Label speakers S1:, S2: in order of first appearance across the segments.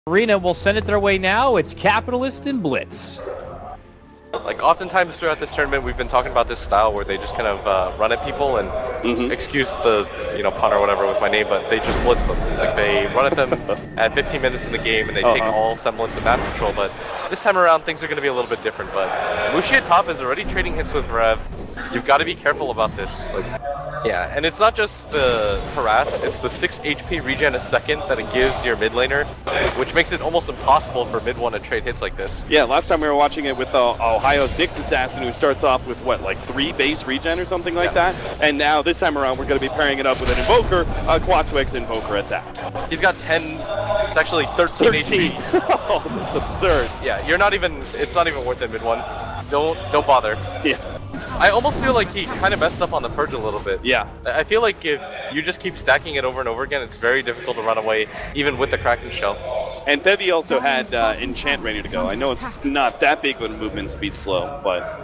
S1: Arena will send it their way now. It's Capitalist and Blitz.
S2: Like, oftentimes throughout this tournament, we've been talking about this style where they just kind of run at people and excuse the, pun or whatever with my name, but they just blitz them. Like, they run at them at 15 minutes in the game, and they take all semblance of map control, but this time around, things are going to be a little bit different, but Mushi at top is already trading hits with Rev. You've got to be careful about this. Yeah, and it's not just the harass, it's the 6 HP regen a second that it gives your mid laner, which makes it almost impossible for mid one to trade hits like this.
S3: Yeah, last time we were watching it with Ohio's Nyx Assassin, who starts off with, what, like 3 base regen or something like that? And now, this time around, we're going to be pairing it up with an Invoker, a Quad-Twix Invoker at that.
S2: He's got 10, it's actually 13 HP.
S3: Oh, that's absurd.
S2: Yeah, it's not even worth it mid one. Don't bother.
S3: Yeah.
S2: I almost feel like he kind of messed up on the purge a little bit.
S3: Yeah.
S2: I feel like if you just keep stacking it over and over again, it's very difficult to run away, even with the Kraken shell.
S3: And Fevi also had Enchant ready to go. I know it's not that big of a movement speed slow, but...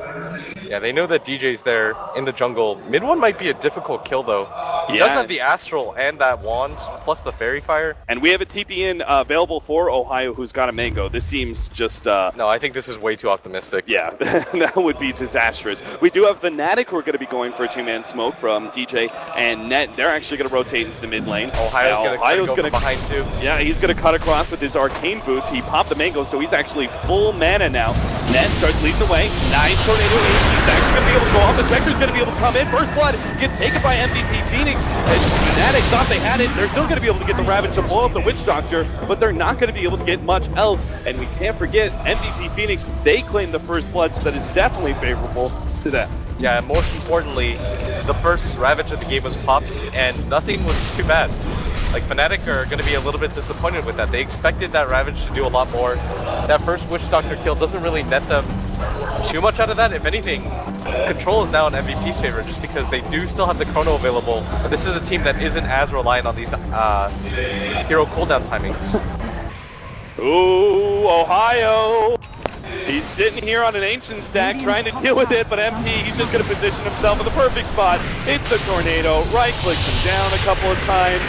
S2: Yeah, they know that DJ's there in the jungle. Mid one might be a difficult kill, though. He does have the Astral and that wand, plus the Fairy Fire. And
S3: we have a TP in available for Ohio, who's got a Mango. This seems just...
S2: No, I think this is way too optimistic.
S3: Yeah, that would be disastrous. We do have Fnatic who are going to be going for a 2-man smoke from DJ and Net. They're actually going to rotate into the mid lane.
S2: Ohio's going to go behind too.
S3: Yeah, he's going to cut across with his Arcane Boots. He popped the Mango, so he's actually full mana now. Net starts leading the way. Nice tornado. He's actually going to be able to go off. The Spectre's going to be able to come in. First Blood gets taken by MVP.Pheonix. And Fnatic thought they had it. They're still going to be able to get the Ravage to blow up the Witch Doctor, but they're not going to be able to get much else. And we can't forget, MVP.Pheonix, they claim the First Blood, so that is definitely favorable to them.
S2: Yeah, and most importantly, the first Ravage of the game was popped, and nothing was too bad. Like, Fnatic are going to be a little bit disappointed with that. They expected that Ravage to do a lot more. That first Witch Doctor kill doesn't really net them too much out of that. If anything, control is now in MVP's favor just because they do still have the Chrono available. But this is a team that isn't as reliant on these hero cooldown timings.
S3: Ooh, Ohio! He's sitting here on an Ancient stack trying to deal with it, but MP, he's just going to position himself in the perfect spot. Hits the Tornado, right-clicks him down a couple of times.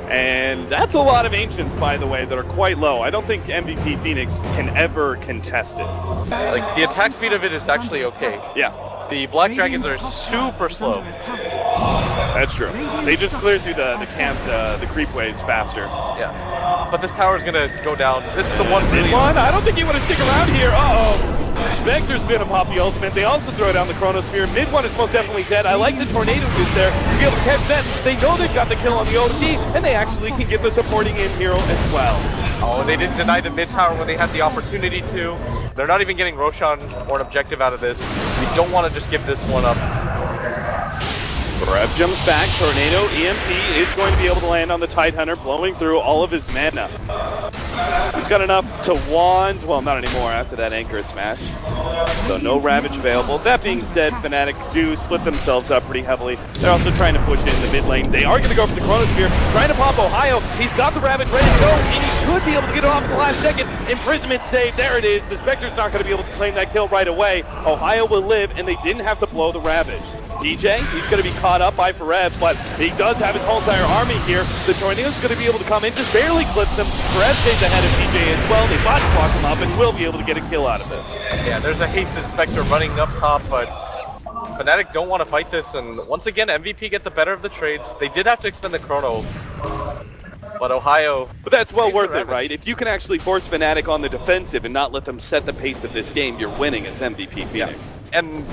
S3: And that's a lot of Ancients, by the way, that are quite low. I don't think MVP.Pheonix can ever contest it.
S2: Like, the attack speed of it is actually okay.
S3: Yeah.
S2: The Black Dragons are super slow.
S3: That's true. They just clear through the camp, the creep waves faster.
S2: Yeah. But this tower is going to go down. This is the one really...
S3: I don't think you want to stick around here. Uh-oh. Spectre's gonna pop the ultimate. They also throw down the Chronosphere. Mid one is most definitely dead. I like the Tornado use there to be able to catch that. They know they've got the kill on the OT, and they actually can get the supporting in hero as well.
S2: Oh, they didn't deny the mid tower when they had the opportunity to. They're not even getting Roshan or an objective out of this. We don't want to just give this one up.
S3: Rev jumps back. Tornado EMP is going to be able to land on the Tidehunter, blowing through all of his mana. He's got enough to wand, well, not anymore after that Anchor Smash. So no Ravage available. That being said, Fnatic do split themselves up pretty heavily. They're also trying to push in the mid lane. They are going to go for the Chronosphere, trying to pop Ohio. He's got the Ravage ready to go, and he could be able to get it off at the last second. Imprisonment save, there it is. The Spectre's not going to be able to claim that kill right away. Ohio will live, and they didn't have to blow the Ravage. DJ, he's going to be caught up by Ferev, but he does have his whole entire army here. The Tornado's going to be able to come in, just barely clips him. Ferev stays ahead of DJ as well. They body block him up and will be able to get a kill out of this.
S2: Yeah, there's a hasted Spectre running up top, but Fnatic don't want to fight this, and once again, MVP get the better of the trades. They did have to expend the Chrono, but Ohio...
S3: But that's well worth it, right? If you can actually force Fnatic on the defensive and not let them set the pace of this game, you're winning as MVP.Pheonix.
S2: Yeah. And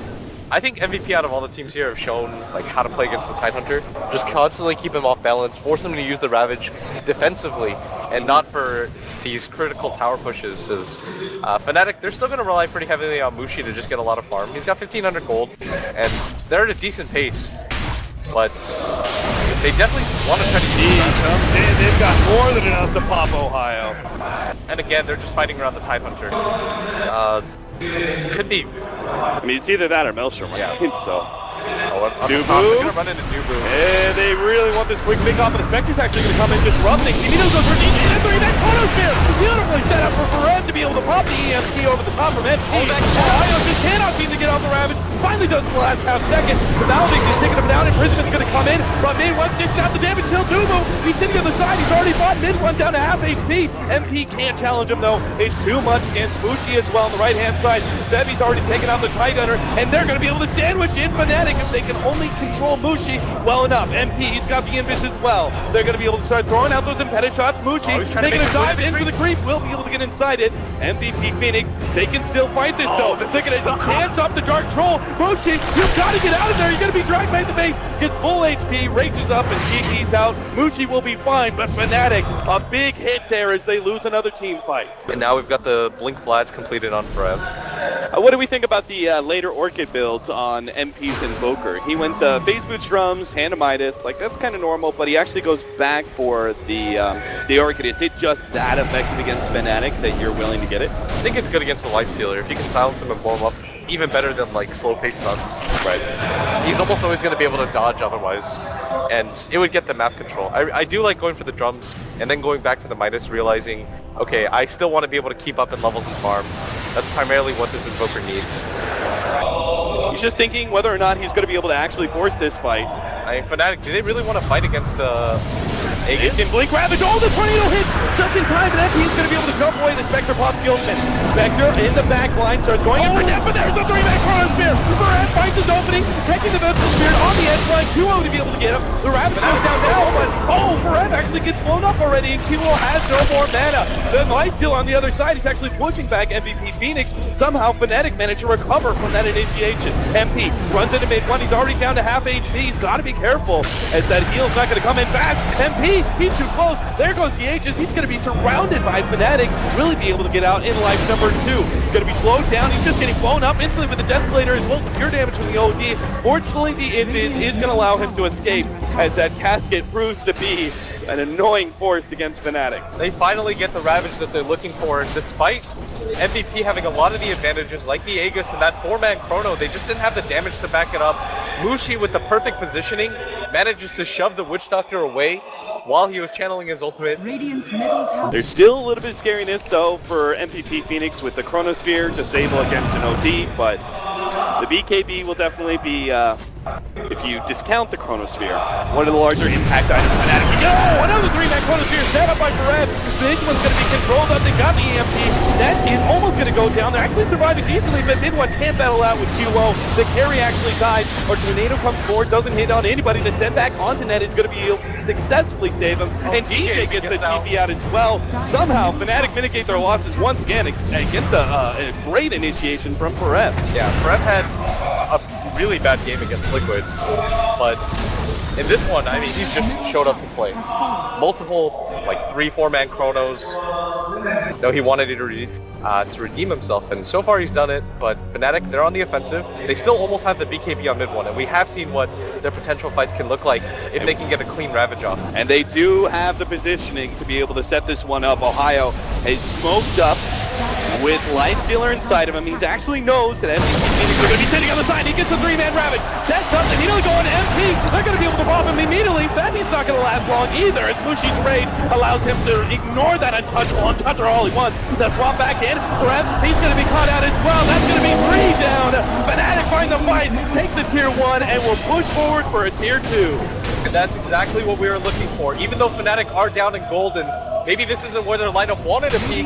S2: I think MVP out of all the teams here have shown like how to play against the Tidehunter. Just constantly keep him off balance, force him to use the Ravage defensively, and not for these critical tower pushes. As Fnatic, they're still going to rely pretty heavily on Mushi to just get a lot of farm. He's got 1,500 gold, and they're at a decent pace. But they definitely want to try to use
S3: comes in. They've got more than enough to pop Ohio.
S2: And again, they're just fighting around the Tidehunter. Could be.
S3: I mean, it's either that or Maelstrom, right?
S2: Yeah.
S3: So.
S2: NewBee. They're going to run into NewBee.
S3: And they really want this quick pick off, and the Spectre's actually going to come in disrupting. He goes for DJ, and that Chronosphere! Beautifully set up for Ferev to be be able to pop the EMP over the top from MP. Ohio just cannot seem to get off the Ravage. Finally does in the last half second. The Valving is taking him down. Imprisonment's going to come in. But Mid once gets out the damage. He'll do move. He's sitting on the side. He's already fought. Mid run down to half HP. MP can't challenge him though. It's too much against Bushi as well on the right hand side. Zebi's already taken out the Tri-Gunner. And they're going to be able to sandwich in Fnatic if they can only control Mushi well enough. MP, he's got the invis as well. They're going to be able to start throwing out those impeded shots. Mushi making a dive in for the creep. Will be able to get inside it. MVP.Pheonix, they can still fight this though. They're going to chance up the Dark Troll. Mushi, you've got to get out of there. You're going to be dragged by the base. Gets full HP, rages up and GG's out. Mushi will be fine, but Fnatic, a big hit there as they lose another team fight.
S2: And now we've got the Blink Vlads completed on Forev.
S3: What do we think about the later Orchid builds on MP's Invoker? He went Phase Boots Drums, Handamitis, like that's kind of normal, but he actually goes back for the Orchid. Is it just that effective against Fnatic that you're willing to get it?
S2: I think it's good against the Life Stealer. If you can silence him and blow him up, even better than like slow-paced stunts.
S3: Right.
S2: He's almost always going to be able to dodge otherwise, and it would get the map control. I do like going for the drums and then going back to the Midas, realizing, okay, I still want to be able to keep up in levels and farm. That's primarily what this Invoker needs.
S3: He's just thinking whether or not he's going to be able to actually force this fight.
S2: I mean, Fnatic, do they really want to fight against
S3: Aegis can Blink Ravage. Oh, the tornado hit just in time, and he's going to be able to jump away. The Spectre pops the ultimate. Spectre in the back line starts going in for death, but there's a 3-man Chronosphere. Varad finds his opening, taking the Vegetable Spirit on the edge line. QO to be able to get him. The Ravage goes down now, but Varad actually gets blown up already, and QO has no more mana. The Life Steal on the other side, he's actually pushing back MVP.Pheonix. Somehow Fnatic managed to recover from that initiation. MP runs into mid one. He's already down to half HP. He's got to be careful as that heal's not going to come in fast. MP, he's too close. There goes the Aegis. He's going to be surrounded by Fnatic. Really be able to get out in life number 2. He's going to be slowed down. He's just getting blown up instantly with the Desolator as well as pure damage from the OD. Fortunately, the Invis is going to allow him to escape as that casket proves to be an annoying force against Fnatic.
S2: They finally get the Ravage that they're looking for, and despite MVP having a lot of the advantages like the Aegis and that 4-man Chrono, they just didn't have the damage to back it up. Mushi with the perfect positioning manages to shove the Witch Doctor away while he was channeling his ultimate.
S4: Radiant's middle tower.
S3: There's still a little bit of scariness though for MVP.Pheonix with the Chronosphere disable against an OD, but the BKB will definitely be, if you discount the Chronosphere, one of the larger impact items. Yo, another 3-man Chronosphere set up by Varad. This one's going to be controlled up. They got the EMP. That is almost going to go down. They're actually surviving decently, but Mid one can't battle out with QO. The carry actually died. Or Tornado comes forward, doesn't hit on anybody. The send back onto net is going to be able to successfully save him. And DJ gets the TP out as well. Somehow, Fnatic mitigate their losses once again against a great initiation from Forev.
S2: Yeah, Forev had a really bad game against Liquid, but in this one, I mean, he's just showed up to play. Multiple, like 3-4-man Chronos. No, he wanted to redeem himself, and so far he's done it, but Fnatic, they're on the offensive. They still almost have the BKB on mid one, and we have seen what their potential fights can look like if they can get a clean Ravage off.
S3: And they do have the positioning to be able to set this one up. Ohio has smoked up with Life Stealer inside of him. He actually knows that MVP.Pheonix are going to be sitting on the side. He gets a 3-man Ravage. Sets up, and he'll go into MP. They're going to be able to pop him immediately. Fatty's not going to last long either, as Mushi's raid allows him to ignore that untoucher all he wants. The swap back in. Forev, he's going to be caught out as well. That's going to be 3 down. Fnatic find the fight, take the tier 1, and will push forward for a tier 2.
S2: And that's exactly what we were looking for. Even though Fnatic are down in golden, maybe this isn't where their lineup wanted to be.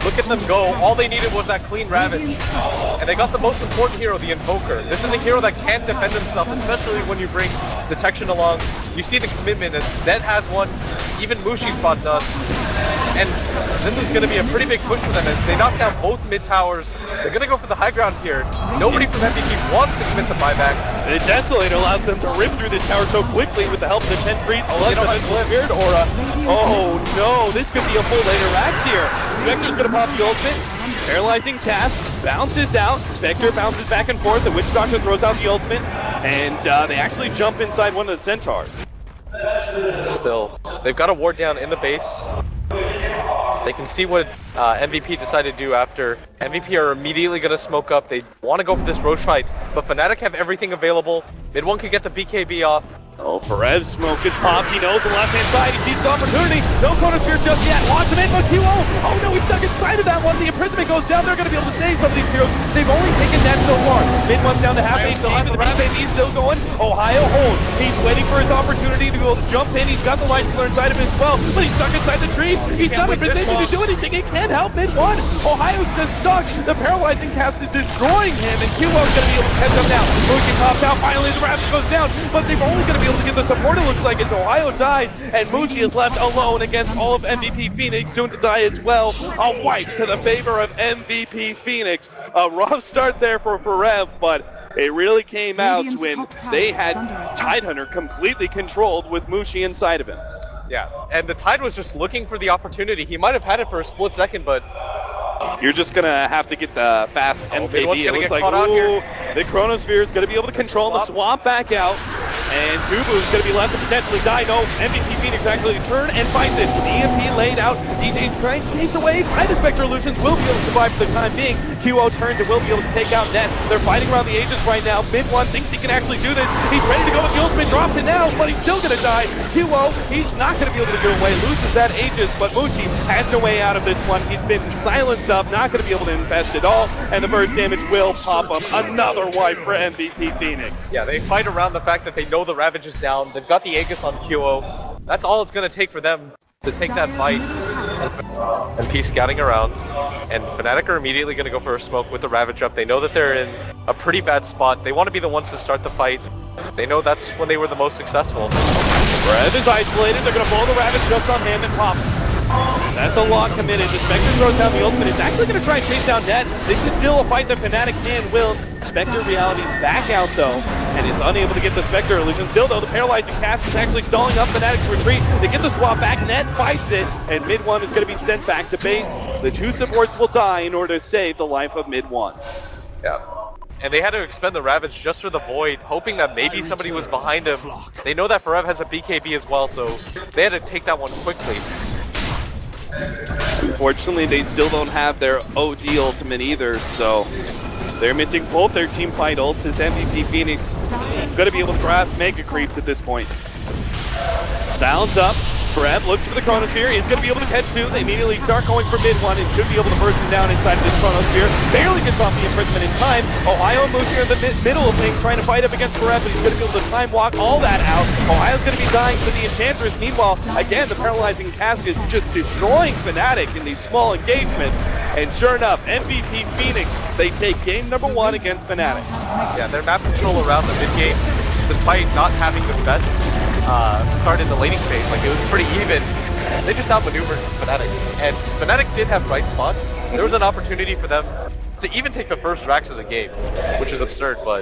S2: Look at them go. All they needed was that clean Ravage. And they got the most important hero, the Invoker. This is a hero that can defend himself, especially when you bring Detection along. You see the commitment as Zed has one, even Mushi spot does. And this is going to be a pretty big push for them as they knock down both mid towers. They're going to go for the high ground here. Nobody from MVP wants to commit the buyback.
S3: The Desolator allows them to rip through this tower so quickly with the help of the 10 Priest. Unless the Spirit Aura. Oh no, this could be a full later Rax here. Spectre's going to pop the ultimate. Paralyzing cast, bounces out. Spectre bounces back and forth. The Witch Doctor throws out the ultimate. And they actually jump inside one of the Centaurs.
S2: Still, they've got a ward down in the base. They can see what MVP decided to do after. MVP are immediately going to smoke up. They want to go for this Roach fight, but Fnatic have everything available. Mid one could get the BKB off.
S3: Oh, Perez smoke is popped. He knows the left-hand side. He sees the opportunity. No Chronosphere just yet. Launch him in, but QO. Oh no, he's stuck in inside of that one, the imprisonment goes down. They're going to be able to save some of these heroes. They've only taken that so far. Mid one's down to half HP, the BKB still going. Ohio holds. He's waiting for his opportunity to be able to jump in. He's got the light stealer inside of him as well, but he's stuck inside the tree. He's not in a position to do anything. He can't help mid one. Ohio's just stuck. The paralyzing cast is destroying him, and QO's going to be able to catch up now. Mushi pops out. Finally, the Ravage goes down, but they're only going to be able to get the support, it looks like, as Ohio dies, and Mushi is left alone against all of MVP.Pheonix, soon to die as well. A wipe to the favor of MVP.Pheonix. A rough start there for Rev, but it really came out when they had Tidehunter completely controlled with Mushi inside of him.
S2: Yeah, and the Tide was just looking for the opportunity. He might have had it for a split second, but
S3: you're just going to have to get the fast MKB. It looks like, ooh, the Chronosphere is going to be able to control the swap back out. And Tubu's going to be left to potentially die. No, MVP.Pheonix actually turn and fight this. With the EMP laid out, DJ's grind stays away. Find the Spectre Illusions will be able to survive for the time being. QO turns and will be able to take out Net. They're fighting around the Aegis right now. Mid one thinks he can actually do this. He's ready to go with the ultimate, drops it now, but he's still going to die. QO, he's not going to be able to get away. Loses that Aegis, but Mushi has no way out of this one. He's been silenced up, not going to be able to invest at all, and the burst damage will pop up. Another wipe for MVP.Pheonix.
S2: Yeah, they fight around the fact that they know the Ravage is down. They've got the Aegis on QO. That's all it's going to take for them to take that fight. MP scouting around, and Fnatic are immediately going to go for a smoke with the Ravage up. They know that they're in a pretty bad spot. They want to be the ones to start the fight. They know that's when they were the most successful.
S3: Rev is isolated. They're going to blow the Ravage just on hand and pop. That's a lot committed. The Spectre throws down the ultimate. It's actually going to try and chase down Net. This is still a fight that Fnatic can will. Spectre Reality's back out though, and is unable to get the Spectre Illusion. Still though, the paralyzing cast is actually stalling up Fnatic's retreat. They get the swap back, Net fights it, and mid one is going to be sent back to base. The two supports will die in order to save the life of mid one.
S2: Yeah. And they had to expend the Ravage just for the Void, hoping that maybe somebody was behind him. They know that Forev has a BKB as well, so they had to take that one quickly.
S3: Unfortunately, they still don't have their OD ultimate either, so they're missing both their team fight ults as MVP.Pheonix going to be able to grasp Mega Creeps at this point. Styles up. Forev looks for the Chronosphere. He's going to be able to catch soon. They immediately start going for mid one and should be able to burst him down inside of this Chronosphere. Barely gets off the imprisonment in time. Ohio and Mushi are in the middle of things trying to fight up against Forev, but he's going to be able to time walk all that out. Ohio's going to be dying to the Enchantress. Meanwhile, again, the paralyzing cast is just destroying Fnatic in these small engagements. And sure enough, MVP.Pheonix, they take game number one against Fnatic.
S2: Yeah, their map control around the mid game, despite not having the best start in the laning phase, like it was pretty even. They just outmaneuvered Fnatic, and Fnatic did have bright spots. There was an opportunity for them to even take the first racks of the game, which is absurd, but